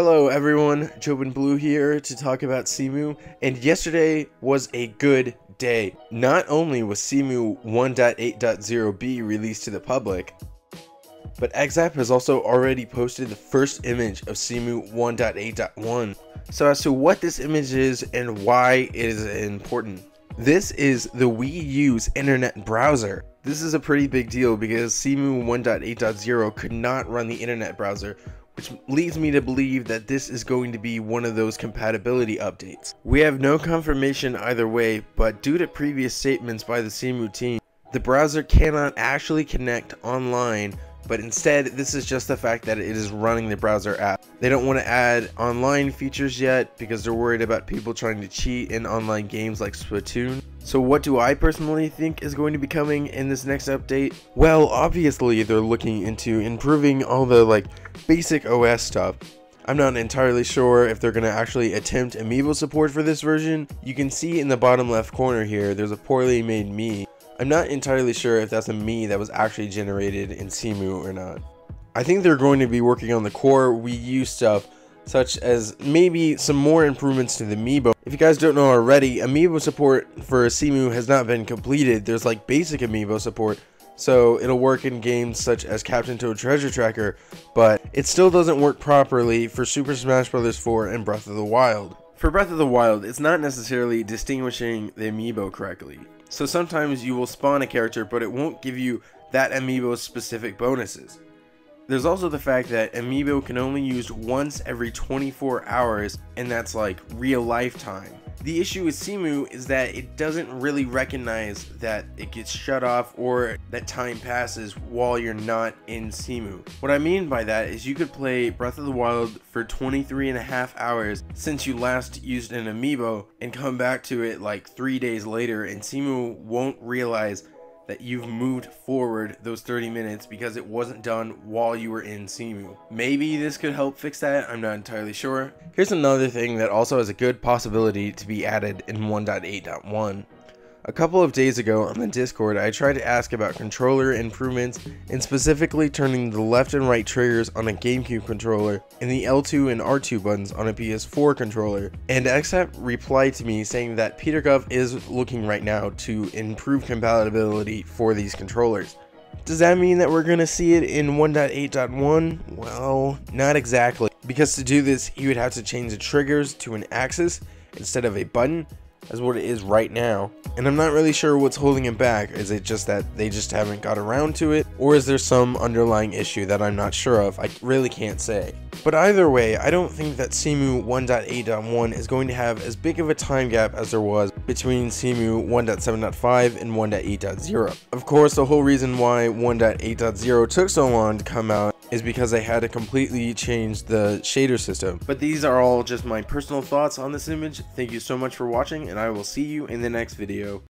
Hello everyone, Jobenblue here to talk about Cemu, and yesterday was a good day. Not only was Cemu 1.8.0b released to the public, but XApp has also already posted the first image of Cemu 1.8.1. So as to what this image is and why it is important. This is the Wii U's internet browser. This is a pretty big deal because Cemu 1.8.0 could not run the internet browser, which leads me to believe that this is going to be one of those compatibility updates. We have no confirmation either way, but due to previous statements by the Cemu team, the browser cannot actually connect online, but instead this is just the fact that it is running the browser app. They don't want to add online features yet because they're worried about people trying to cheat in online games like Splatoon. So what do I personally think is going to be coming in this next update? Well, obviously they're looking into improving all the basic OS stuff. I'm not entirely sure if they're going to actually attempt amiibo support for this version. You can see in the bottom left corner here, there's a poorly made Mii. I'm not entirely sure if that's a Mii that was actually generated in Cemu or not. I think they're going to be working on the core Wii U stuff, such as maybe some more improvements to the amiibo. If you guys don't know already, amiibo support for Cemu has not been completed. There's basic amiibo support, so it'll work in games such as Captain Toad Treasure Tracker, but it still doesn't work properly for Super Smash Bros. 4 and Breath of the Wild. For Breath of the Wild, it's not necessarily distinguishing the amiibo correctly. So sometimes you will spawn a character, but it won't give you that amiibo's specific bonuses. There's also the fact that amiibo can only use once every 24 hours, and that's real life time. The issue with Cemu is that it doesn't really recognize that it gets shut off or that time passes while you're not in Cemu. What I mean by that is you could play Breath of the Wild for 23.5 hours since you last used an amiibo and come back to it 3 days later, and Cemu won't realize that you've moved forward those 30 minutes because it wasn't done while you were in Cemu. Maybe this could help fix that, I'm not entirely sure. Here's another thing that also has a good possibility to be added in 1.8.1. A couple of days ago on the Discord, I tried to ask about controller improvements and specifically turning the left and right triggers on a GameCube controller and the L2 and R2 buttons on a PS4 controller. And XApp replied to me saying that PeterGov is looking right now to improve compatibility for these controllers. Does that mean that we're going to see it in 1.8.1? Well, not exactly. Because to do this, you would have to change the triggers to an axis instead of a button, as what it is right now, and I'm not really sure what's holding it back. Is it just that they just haven't got around to it, or is there some underlying issue that I'm not sure of? I really can't say. But either way, I don't think that Cemu 1.8.1 is going to have as big of a time gap as there was between Cemu 1.7.5 and 1.8.0. Of course, the whole reason why 1.8.0 took so long to come out is because they had to completely change the shader system. But these are all just my personal thoughts on this image. Thank you so much for watching, and I will see you in the next video.